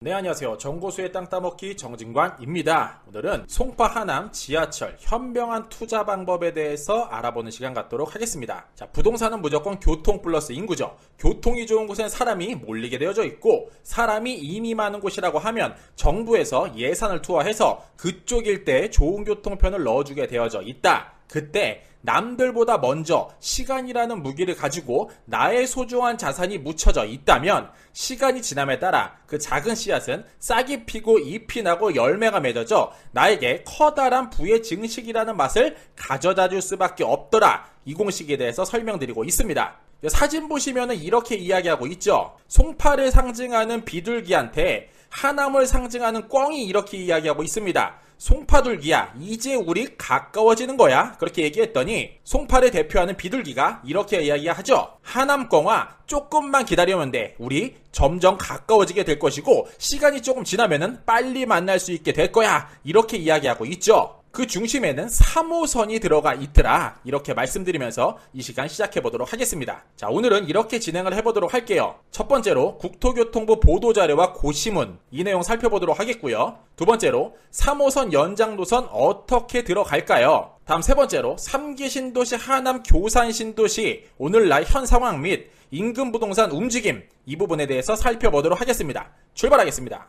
네, 안녕하세요. 정보수의 땅 따먹기 정진관입니다. 오늘은 송파 하남 지하철 현명한 투자 방법에 대해서 알아보는 시간 갖도록 하겠습니다. 자, 부동산은 무조건 교통 플러스 인구죠. 교통이 좋은 곳엔 사람이 몰리게 되어져 있고, 사람이 이미 많은 곳이라고 하면 정부에서 예산을 투하해서 그쪽 일대에 좋은 교통편을 넣어주게 되어져 있다. 그때 남들보다 먼저 시간이라는 무기를 가지고 나의 소중한 자산이 묻혀져 있다면 시간이 지남에 따라 그 작은 씨앗은 싹이 피고 잎이 나고 열매가 맺어져 나에게 커다란 부의 증식이라는 맛을 가져다 줄 수밖에 없더라. 이 공식에 대해서 설명드리고 있습니다. 사진 보시면 이렇게 이야기하고 있죠. 송파를 상징하는 비둘기한테 하남을 상징하는 꿩이 이렇게 이야기하고 있습니다. 송파둘기야, 이제 우리 가까워지는 거야. 그렇게 얘기했더니 송파를 대표하는 비둘기가 이렇게 이야기하죠. 하남꿩아, 조금만 기다리면 돼. 우리 점점 가까워지게 될 것이고 시간이 조금 지나면은 빨리 만날 수 있게 될 거야. 이렇게 이야기하고 있죠. 그 중심에는 3호선이 들어가 있더라. 이렇게 말씀드리면서 이 시간 시작해보도록 하겠습니다. 자, 오늘은 이렇게 진행을 해보도록 할게요. 첫 번째로 국토교통부 보도자료와 고시문, 이 내용 살펴보도록 하겠고요. 두 번째로 3호선 연장 노선 어떻게 들어갈까요? 다음 세 번째로 3기 신도시 하남 교산 신도시 오늘날 현 상황 및 인근 부동산 움직임, 이 부분에 대해서 살펴보도록 하겠습니다. 출발하겠습니다.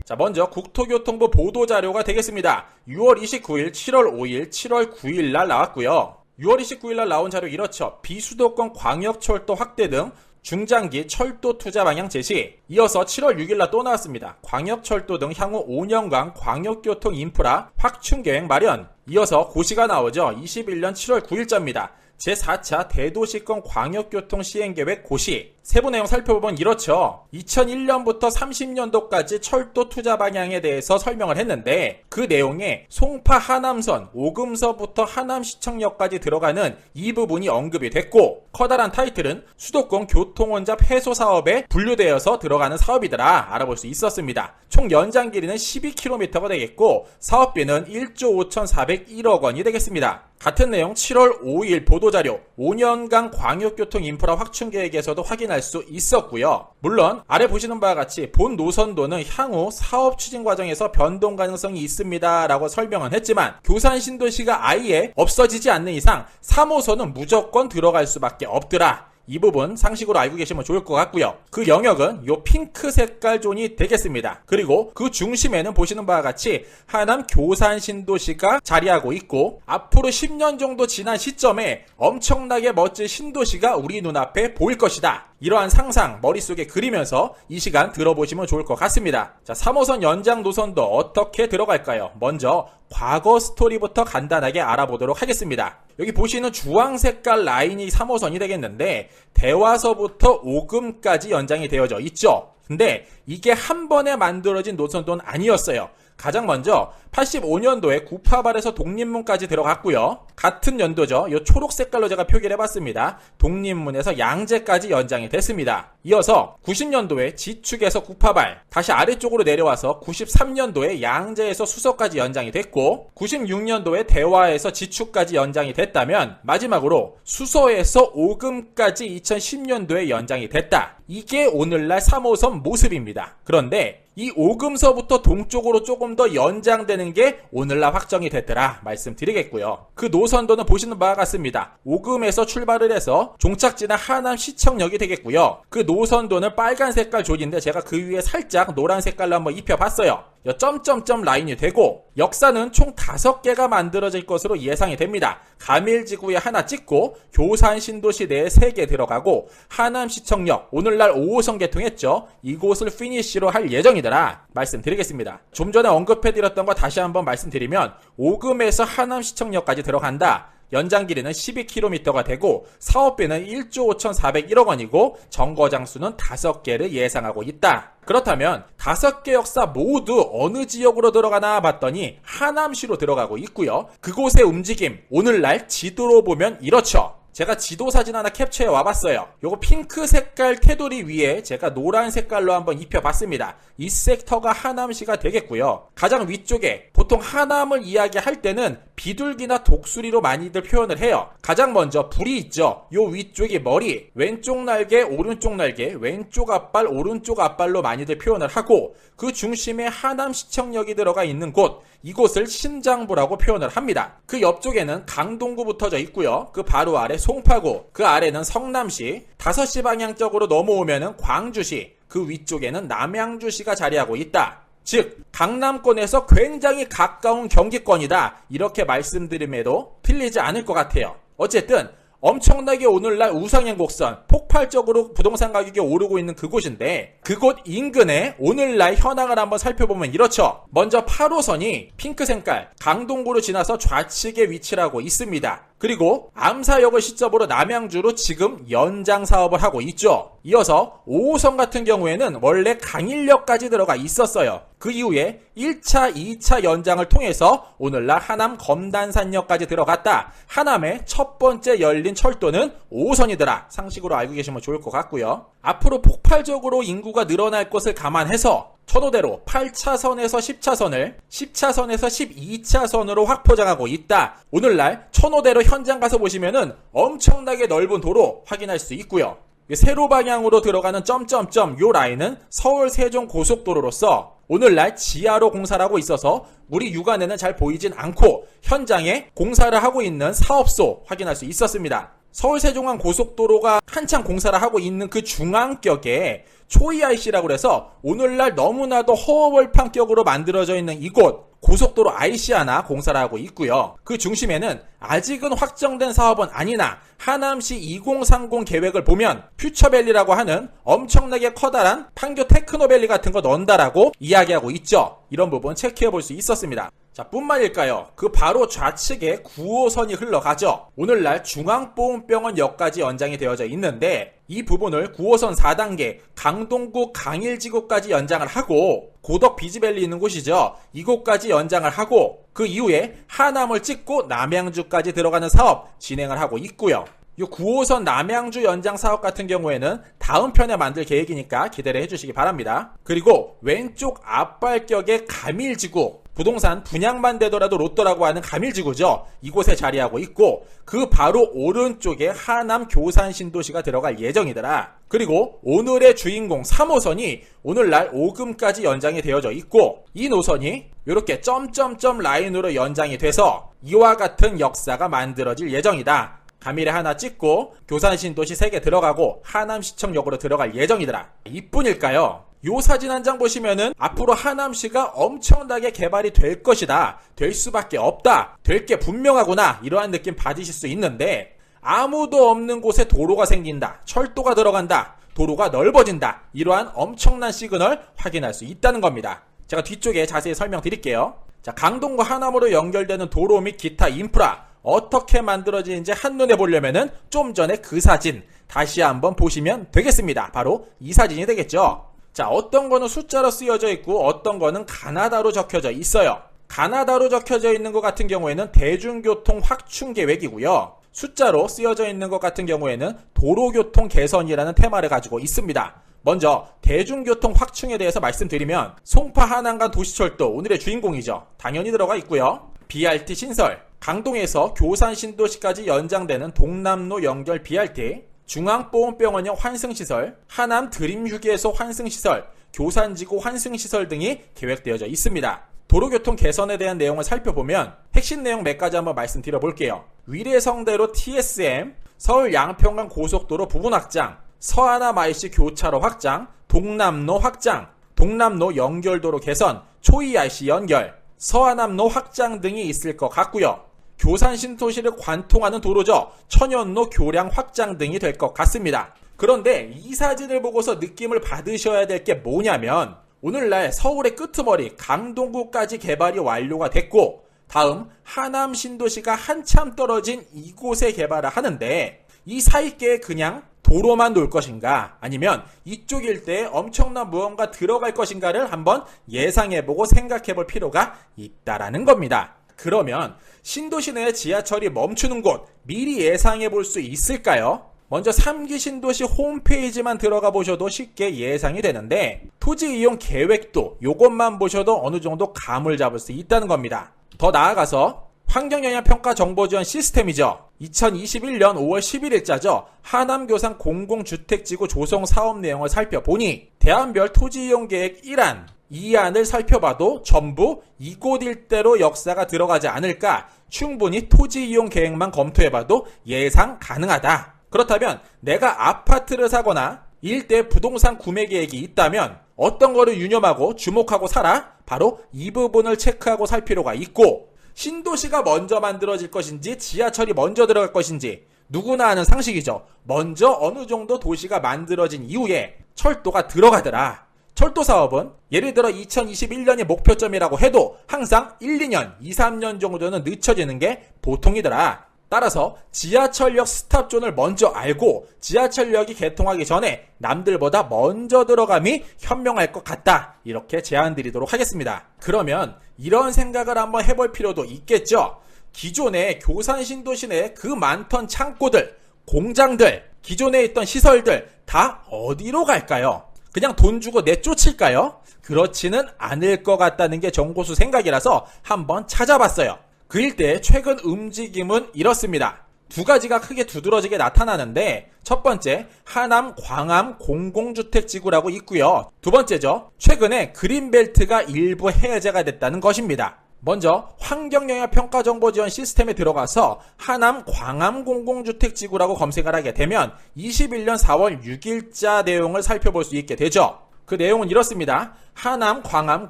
자, 먼저 국토교통부 보도자료가 되겠습니다. 6월 29일, 7월 5일, 7월 9일 날 나왔고요. 6월 29일 날 나온 자료 이렇죠. 비수도권 광역철도 확대 등 중장기 철도 투자 방향 제시. 이어서 7월 6일 날 또 나왔습니다. 광역철도 등 향후 5년간 광역교통 인프라 확충 계획 마련. 이어서 고시가 나오죠. 21년 7월 9일자입니다. 제4차 대도시권 광역교통 시행계획 고시. 세부 내용 살펴보면 이렇죠. 2001년부터 30년도까지 철도 투자 방향에 대해서 설명을 했는데 그 내용에 송파 하남선, 오금서부터 하남시청역까지 들어가는 이 부분이 언급이 됐고, 커다란 타이틀은 수도권 교통혼잡 해소 사업에 분류되어서 들어가는 사업이더라 알아볼 수 있었습니다. 총 연장 길이는 12km가 되겠고 사업비는 1조 5,401억 원이 되겠습니다. 같은 내용 7월 5일 보도자료 5년간 광역교통 인프라 확충 계획에서도 확인할 수 있었고요. 물론 아래 보시는 바와 같이 본 노선도는 향후 사업 추진 과정에서 변동 가능성이 있습니다 라고 설명은 했지만 교산 신도시가 아예 없어지지 않는 이상 3호선은 무조건 들어갈 수밖에 없더라. 이 부분 상식으로 알고 계시면 좋을 것 같고요. 그 영역은 요 핑크 색깔 존이 되겠습니다. 그리고 그 중심에는 보시는 바와 같이 하남 교산 신도시가 자리하고 있고 앞으로 10년 정도 지난 시점에 엄청나게 멋진 신도시가 우리 눈앞에 보일 것이다. 이러한 상상 머릿속에 그리면서 이 시간 들어보시면 좋을 것 같습니다. 자, 3호선 연장 노선도 어떻게 들어갈까요? 먼저 과거 스토리부터 간단하게 알아보도록 하겠습니다. 여기 보시는 주황 색깔 라인이 3호선이 되겠는데 대화서부터 오금까지 연장이 되어져 있죠. 근데 이게 한 번에 만들어진 노선도는 아니었어요. 가장 먼저 85년도에 구파발에서 독립문까지 들어갔고요. 같은 연도죠. 이 초록 색깔로 제가 표기를 해봤습니다. 독립문에서 양재까지 연장이 됐습니다. 이어서 90년도에 지축에서 구파발, 다시 아래쪽으로 내려와서 93년도에 양재에서 수서까지 연장이 됐고 96년도에 대화에서 지축까지 연장이 됐다면 마지막으로 수서에서 오금까지 2010년도에 연장이 됐다. 이게 오늘날 3호선 모습입니다. 그런데 이 오금서부터 동쪽으로 조금 더 연장되는 게 오늘날 확정이 됐더라 말씀드리겠고요. 그 노선도는 보시는 바와 같습니다. 오금에서 출발을 해서 종착지는 하남시청역이 되겠고요. 그 노선도는 빨간 색깔 존인데 제가 그 위에 살짝 노란 색깔로 한번 입혀봤어요. 점점점 라인이 되고 역사는 총 5개가 만들어질 것으로 예상이 됩니다. 가밀지구에 하나 찍고 교산 신도시 내에 3개 들어가고 하남시청역 오늘날 5호선 개통했죠. 이곳을 피니쉬로 할 예정이더라 말씀드리겠습니다. 좀 전에 언급해드렸던 거 다시 한번 말씀드리면 오금에서 하남시청역까지 들어간다. 연장 길이는 12km가 되고 사업비는 1조 5,401억 원이고 정거장 수는 5개를 예상하고 있다. 그렇다면 5개 역사 모두 어느 지역으로 들어가나 봤더니 하남시로 들어가고 있고요. 그곳의 움직임 오늘날 지도로 보면 이렇죠. 제가 지도 사진 하나 캡처해 와봤어요. 요거 핑크 색깔 테두리 위에 제가 노란 색깔로 한번 입혀봤습니다. 이 섹터가 하남시가 되겠고요. 가장 위쪽에 보통 하남을 이야기할 때는 비둘기나 독수리로 많이들 표현을 해요. 가장 먼저 불이 있죠. 요 위쪽이 머리, 왼쪽 날개, 오른쪽 날개, 왼쪽 앞발, 오른쪽 앞발로 많이들 표현을 하고 그 중심에 하남시청역이 들어가 있는 곳, 이곳을 신장부라고 표현을 합니다. 그 옆쪽에는 강동구 붙어져 있고요. 그 바로 아래 송파구, 그 아래는 성남시, 5시 방향적으로 넘어오면은 광주시, 그 위쪽에는 남양주시가 자리하고 있다. 즉 강남권에서 굉장히 가까운 경기권이다. 이렇게 말씀드림에도 틀리지 않을 것 같아요. 어쨌든 엄청나게 오늘날 우상향 곡선, 폭발적으로 부동산 가격이 오르고 있는 그곳인데 그곳 인근에 오늘날 현황을 한번 살펴보면 이렇죠. 먼저 8호선이 핑크 색깔 강동구로 지나서 좌측에 위치를 하고 있습니다. 그리고 암사역을 시점으로 남양주로 지금 연장 사업을 하고 있죠. 이어서 5호선 같은 경우에는 원래 강일역까지 들어가 있었어요. 그 이후에 1차, 2차 연장을 통해서 오늘날 하남 검단산역까지 들어갔다. 하남의 첫 번째 열린 철도는 5호선이더라. 상식으로 알고 계시면 좋을 것 같고요. 앞으로 폭발적으로 인구가 늘어날 것을 감안해서 천호대로 8차선에서 10차선을 10차선에서 12차선으로 확포장하고 있다. 오늘날 천호대로 현장 가서 보시면은 엄청나게 넓은 도로 확인할 수 있고요. 세로 방향으로 들어가는 점점점 요 라인은 서울 세종 고속도로로서 오늘날 지하로 공사를 하고 있어서 우리 육안에는 잘 보이진 않고 현장에 공사를 하고 있는 사업소 확인할 수 있었습니다. 서울 세종간 고속도로가 한창 공사를 하고 있는 그 중앙격에 초이 IC라고 해서 오늘날 너무나도 허허벌판격으로 만들어져 있는 이곳 고속도로 IC 하나 공사를 하고 있고요. 그 중심에는 아직은 확정된 사업은 아니나 하남시 2030 계획을 보면 퓨처밸리라고 하는 엄청나게 커다란 판교 테크노밸리 같은 거 넣는다라고 이야기하고 있죠. 이런 부분 체크해 볼 수 있었습니다. 자, 뿐만일까요? 그 바로 좌측에 9호선이 흘러가죠. 오늘날 중앙보훈병원역까지 연장이 되어져 있는데 이 부분을 9호선 4단계 강동구 강일지구까지 연장을 하고 고덕 비지밸리 있는 곳이죠. 이곳까지 연장을 하고 그 이후에 하남을 찍고 남양주까지 들어가는 사업 진행을 하고 있고요. 이 9호선 남양주 연장 사업 같은 경우에는 다음 편에 만들 계획이니까 기대를 해주시기 바랍니다. 그리고 왼쪽 앞발격의 가밀지구, 부동산 분양만 되더라도 로또라고 하는 가밀지구죠. 이곳에 자리하고 있고 그 바로 오른쪽에 하남 교산신도시가 들어갈 예정이더라. 그리고 오늘의 주인공 3호선이 오늘날 오금까지 연장이 되어져 있고 이 노선이 이렇게 점점점 라인으로 연장이 돼서 이와 같은 역사가 만들어질 예정이다. 가밀에 하나 찍고 교산신도시 3개 들어가고 하남시청역으로 들어갈 예정이더라. 이뿐일까요? 요 사진 한 장 보시면은 앞으로 하남시가 엄청나게 개발이 될 것이다. 될 수밖에 없다. 될 게 분명하구나. 이러한 느낌 받으실 수 있는데 아무도 없는 곳에 도로가 생긴다. 철도가 들어간다. 도로가 넓어진다. 이러한 엄청난 시그널 확인할 수 있다는 겁니다. 제가 뒤쪽에 자세히 설명드릴게요. 자, 강동과 하남으로 연결되는 도로 및 기타 인프라 어떻게 만들어지는지 한눈에 보려면은 좀 전에 그 사진 다시 한번 보시면 되겠습니다. 바로 이 사진이 되겠죠. 자, 어떤 거는 숫자로 쓰여져 있고 어떤 거는 가나다로 적혀져 있어요. 가나다로 적혀져 있는 것 같은 경우에는 대중교통 확충 계획이고요. 숫자로 쓰여져 있는 것 같은 경우에는 도로교통 개선이라는 테마를 가지고 있습니다. 먼저 대중교통 확충에 대해서 말씀드리면 송파 한안간 도시철도 오늘의 주인공이죠. 당연히 들어가 있고요. BRT 신설, 강동에서 교산신도시까지 연장되는 동남로 연결 BRT, 중앙보훈병원역 환승시설, 하남 드림휴게소 환승시설, 교산지구 환승시설 등이 계획되어져 있습니다. 도로교통 개선에 대한 내용을 살펴보면 핵심 내용 몇 가지 한번 말씀드려 볼게요. 위례성대로 TSM, 서울 양평간 고속도로 부분 확장, 서하남 IC 교차로 확장, 동남로 확장, 동남로 연결도로 개선, 초이 IC 연결, 서하남로 확장 등이 있을 것 같고요. 교산신도시를 관통하는 도로죠. 천연로 교량 확장 등이 될 것 같습니다. 그런데 이 사진을 보고서 느낌을 받으셔야 될 게 뭐냐면 오늘날 서울의 끄트머리 강동구까지 개발이 완료가 됐고 다음 하남 신도시가 한참 떨어진 이곳에 개발을 하는데 이 사이께에 그냥 도로만 놓을 것인가 아니면 이쪽 일대에 엄청난 무언가 들어갈 것인가를 한번 예상해보고 생각해볼 필요가 있다라는 겁니다. 그러면 신도시 내 지하철이 멈추는 곳 미리 예상해 볼 수 있을까요? 먼저 3기 신도시 홈페이지만 들어가 보셔도 쉽게 예상이 되는데 토지 이용 계획도 요것만 보셔도 어느 정도 감을 잡을 수 있다는 겁니다. 더 나아가서 환경영향평가 정보지원 시스템이죠. 2021년 5월 11일자죠. 하남교산 공공주택지구 조성 사업 내용을 살펴보니 대안별 토지이용계획 1안, 2안을 살펴봐도 전부 이곳 일대로 역사가 들어가지 않을까, 충분히 토지이용 계획만 검토해봐도 예상 가능하다. 그렇다면 내가 아파트를 사거나 일대 부동산 구매 계획이 있다면 어떤 거를 유념하고 주목하고 사라? 바로 이 부분을 체크하고 살 필요가 있고, 신도시가 먼저 만들어질 것인지 지하철이 먼저 들어갈 것인지 누구나 아는 상식이죠. 먼저 어느 정도 도시가 만들어진 이후에 철도가 들어가더라. 철도 사업은 예를 들어 2021년이 목표점이라고 해도 항상 1, 2년, 2, 3년 정도는 늦춰지는 게 보통이더라. 따라서 지하철역 스탑존을 먼저 알고 지하철역이 개통하기 전에 남들보다 먼저 들어감이 현명할 것 같다. 이렇게 제안 드리도록 하겠습니다. 그러면 이런 생각을 한번 해볼 필요도 있겠죠. 기존의 교산 신도시 내 그 많던 창고들, 공장들, 기존에 있던 시설들 다 어디로 갈까요? 그냥 돈 주고 내쫓을까요? 그렇지는 않을 것 같다는 게 정고수 생각이라서 한번 찾아봤어요. 그 일대의 최근 움직임은 이렇습니다. 두 가지가 크게 두드러지게 나타나는데 첫 번째, 하남 광암 공공주택지구라고 있고요. 두 번째죠. 최근에 그린벨트가 일부 해제가 됐다는 것입니다. 먼저 환경영향평가정보지원 시스템에 들어가서 하남 광암 공공주택지구라고 검색을 하게 되면 21년 4월 6일자 내용을 살펴볼 수 있게 되죠. 그 내용은 이렇습니다. 하남 광암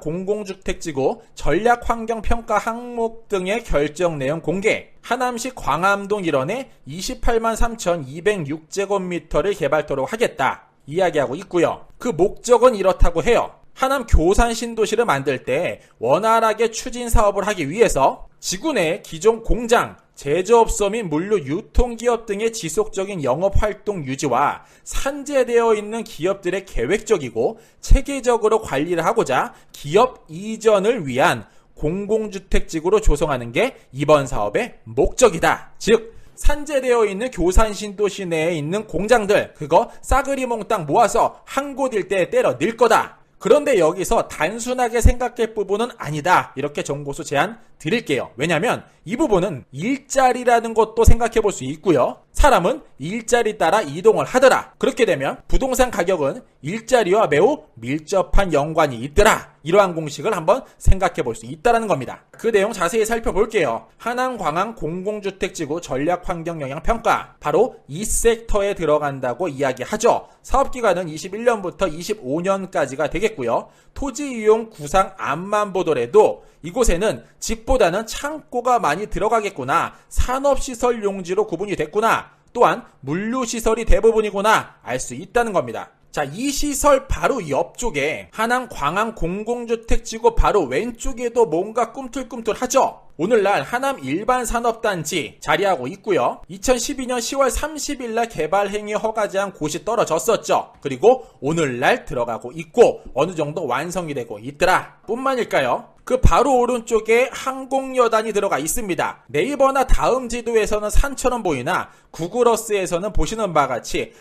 공공주택지구 전략환경평가 항목 등의 결정 내용 공개. 하남시 광암동 일원에 28만 3,206제곱미터를 개발토록 하겠다. 이야기하고 있고요. 그 목적은 이렇다고 해요. 하남 교산 신도시를 만들 때 원활하게 추진 사업을 하기 위해서 지구 내 기존 공장, 제조업소 및 물류 유통기업 등의 지속적인 영업활동 유지와 산재되어 있는 기업들의 계획적이고 체계적으로 관리를 하고자 기업 이전을 위한 공공주택지구로 조성하는 게 이번 사업의 목적이다. 즉 산재되어 있는 교산 신도시 내에 있는 공장들 그거 싸그리 몽땅 모아서 한 곳 일대에 때려 넣을 거다. 그런데 여기서 단순하게 생각할 부분은 아니다. 이렇게 정보수 제안 드릴게요. 왜냐하면 이 부분은 일자리라는 것도 생각해 볼 수 있고요. 사람은 일자리 따라 이동을 하더라. 그렇게 되면 부동산 가격은 일자리와 매우 밀접한 연관이 있더라. 이러한 공식을 한번 생각해 볼 수 있다는 겁니다. 그 내용 자세히 살펴볼게요. 하남 광암 공공주택지구 전략환경영향평가 바로 이 섹터에 들어간다고 이야기하죠. 사업기간은 21년부터 25년까지가 되겠고요. 토지 이용 구상 안만 보더라도 이곳에는 집보다는 창고가 많이 들어가겠구나, 산업시설 용지로 구분이 됐구나, 또한 물류시설이 대부분이구나 알 수 있다는 겁니다. 자, 이 시설 바로 옆쪽에 하남 광암 공공주택지구 바로 왼쪽에도 뭔가 꿈틀꿈틀하죠. 오늘날 하남 일반산업단지 자리하고 있고요. 2012년 10월 30일날 개발행위 허가제한 곳이 떨어졌었죠. 그리고 오늘날 들어가고 있고 어느 정도 완성이 되고 있더라. 뿐만일까요? 그 바로 오른쪽에 항공여단이 들어가 있습니다. 네이버나 다음 지도에서는 산처럼 보이나 구글어스에서는 보시는 바와 같이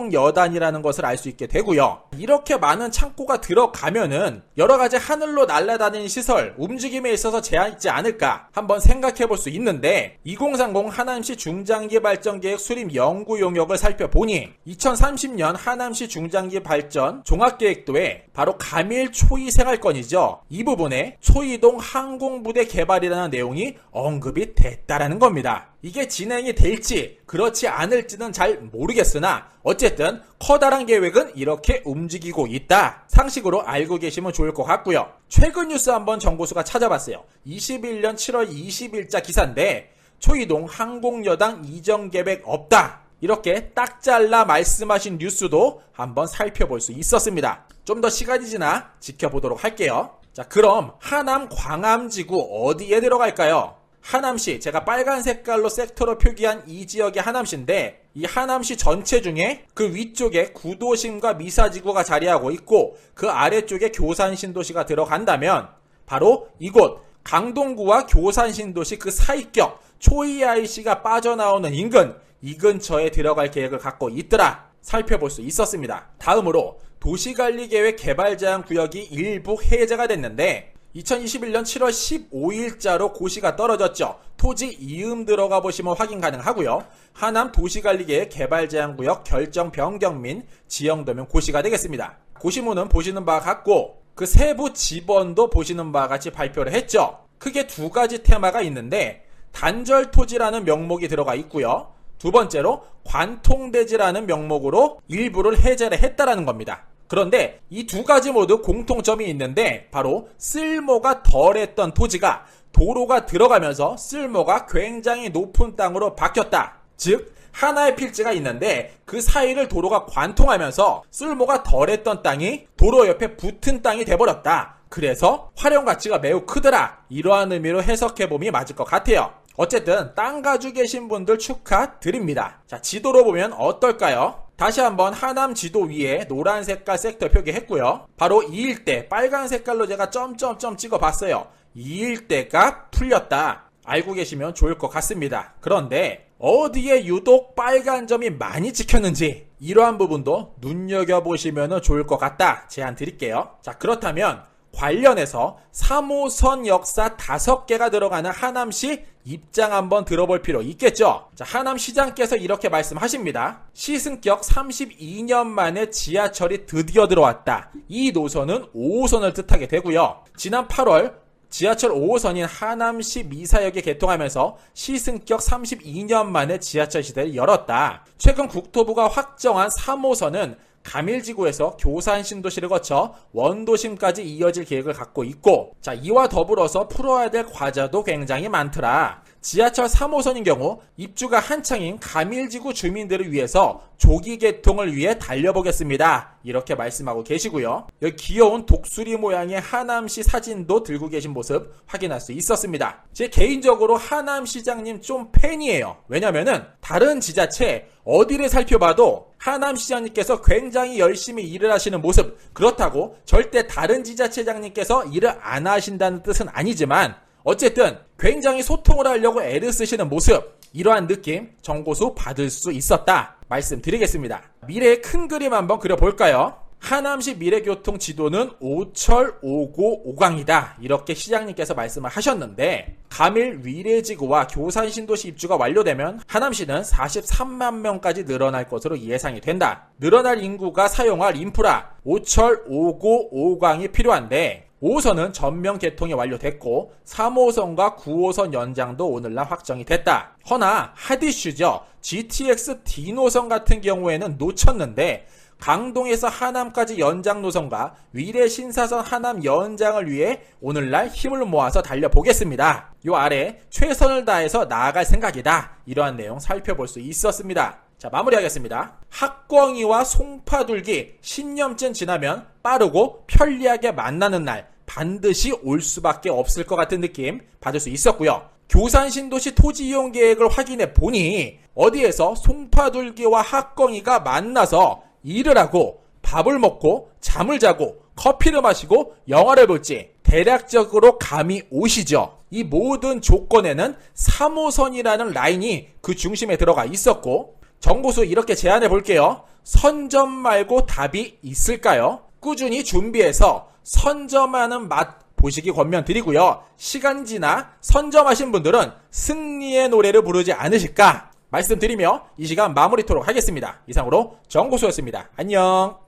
항공여단이라는 것을 알 수 있게 되고요. 이렇게 많은 창고가 들어가면은 여러가지 하늘로 날아다니는 시설, 움직임에 있어서 제한 있지 않을까 한번 생각해 볼 수 있는데 2030 하남시 중장기 발전계획 수립 연구 용역을 살펴보니 2030년 하남시 중장기 발전 종합계획도에 바로 가밀 초이 생활권이죠. 이 부분에 초이동 항공부대 개발이라는 내용이 언급이 됐다라는 겁니다. 이게 진행이 될지 그렇지 않을지는 잘 모르겠으나 어쨌든 커다란 계획은 이렇게 움직이고 있다. 상식으로 알고 계시면 좋을 것 같고요. 최근 뉴스 한번 정보수가 찾아봤어요. 21년 7월 20일자 기사인데 초이동 항공여당 이전 계획 없다. 이렇게 딱 잘라 말씀하신 뉴스도 한번 살펴볼 수 있었습니다. 좀 더 시간이 지나 지켜보도록 할게요. 자, 그럼 하남 광암지구 어디에 들어갈까요? 하남시, 제가 빨간 색깔로 섹터로 표기한 이 지역이 하남시인데 이 하남시 전체 중에 그 위쪽에 구도심과 미사지구가 자리하고 있고 그 아래쪽에 교산신도시가 들어간다면 바로 이곳 강동구와 교산신도시 그 사이격 초이IC가 빠져나오는 인근, 이 근처에 들어갈 계획을 갖고 있더라 살펴볼 수 있었습니다. 다음으로 도시관리계획 개발제한 구역이 일부 해제가 됐는데 2021년 7월 15일자로 고시가 떨어졌죠. 토지 이음 들어가 보시면 확인 가능하고요. 하남 도시관리계획 개발제한구역 결정 변경 민 지형도면 고시가 되겠습니다. 고시문은 보시는 바와 같고 그 세부 지번도 보시는 바와 같이 발표를 했죠. 크게 두 가지 테마가 있는데 단절토지라는 명목이 들어가 있고요. 두 번째로 관통대지라는 명목으로 일부를 해제를 했다라는 겁니다. 그런데 이 두 가지 모두 공통점이 있는데 바로 쓸모가 덜했던 토지가 도로가 들어가면서 쓸모가 굉장히 높은 땅으로 바뀌었다. 즉 하나의 필지가 있는데 그 사이를 도로가 관통하면서 쓸모가 덜했던 땅이 도로 옆에 붙은 땅이 돼버렸다. 그래서 활용 가치가 매우 크더라. 이러한 의미로 해석해보면 맞을 것 같아요. 어쨌든 땅 가지고 계신 분들 축하드립니다. 자, 지도로 보면 어떨까요? 다시 한번 하남 지도 위에 노란 색깔 섹터 표기했고요. 바로 이 일대 빨간 색깔로 제가 점점점 찍어봤어요. 이 일대가 풀렸다. 알고 계시면 좋을 것 같습니다. 그런데 어디에 유독 빨간 점이 많이 찍혔는지 이러한 부분도 눈여겨보시면 좋을 것 같다. 제안 드릴게요. 자, 그렇다면 관련해서 3호선 역사 5개가 들어가는 하남시 입장 한번 들어볼 필요 있겠죠. 자, 하남시장께서 이렇게 말씀하십니다. 시승격 32년 만에 지하철이 드디어 들어왔다. 이 노선은 5호선을 뜻하게 되고요. 지난 8월 지하철 5호선인 하남시 미사역에 개통하면서 시승격 32년 만에 지하철 시대를 열었다. 최근 국토부가 확정한 3호선은 가밀지구에서 교산신도시를 거쳐 원도심까지 이어질 계획을 갖고 있고, 자, 이와 더불어서 풀어야 될 과제도 굉장히 많더라. 지하철 3호선인 경우 입주가 한창인 가밀지구 주민들을 위해서 조기 개통을 위해 달려보겠습니다. 이렇게 말씀하고 계시고요. 여기 귀여운 독수리 모양의 하남시 사진도 들고 계신 모습 확인할 수 있었습니다. 제 개인적으로 하남시장님 좀 팬이에요. 왜냐면은 다른 지자체 어디를 살펴봐도 하남시장님께서 굉장히 열심히 일을 하시는 모습, 그렇다고 절대 다른 지자체장님께서 일을 안 하신다는 뜻은 아니지만 어쨌든 굉장히 소통을 하려고 애를 쓰시는 모습, 이러한 느낌 정고수 받을 수 있었다 말씀드리겠습니다. 미래의 큰 그림 한번 그려볼까요? 하남시 미래교통 지도는 5철 5고 5강이다. 이렇게 시장님께서 말씀을 하셨는데 가밀 위례지구와 교산신도시 입주가 완료되면 하남시는 43만 명까지 늘어날 것으로 예상이 된다. 늘어날 인구가 사용할 인프라 5철 5고 5강이 필요한데 5호선은 전면 개통이 완료됐고 3호선과 9호선 연장도 오늘날 확정이 됐다. 허나 핫이슈죠. GTX D 노선 같은 경우에는 놓쳤는데 강동에서 하남까지 연장 노선과 위례 신사선 하남 연장을 위해 오늘날 힘을 모아서 달려보겠습니다. 요 아래 최선을 다해서 나아갈 생각이다. 이러한 내용 살펴볼 수 있었습니다. 자, 마무리하겠습니다. 학광이와 송파둘기 신념쯤 지나면 빠르고 편리하게 만나는 날 반드시 올 수밖에 없을 것 같은 느낌 받을 수 있었고요. 교산신도시 토지 이용 계획을 확인해 보니 어디에서 송파둘기와 학광이가 만나서 일을 하고 밥을 먹고 잠을 자고 커피를 마시고 영화를 볼지 대략적으로 감이 오시죠. 이 모든 조건에는 3호선이라는 라인이 그 중심에 들어가 있었고 정보수 이렇게 제안해 볼게요. 선점 말고 답이 있을까요? 꾸준히 준비해서 선점하는 맛 보시기 권면드리고요. 시간 지나 선점하신 분들은 승리의 노래를 부르지 않으실까 말씀드리며 이 시간 마무리토록 하겠습니다. 이상으로 정고수였습니다. 안녕.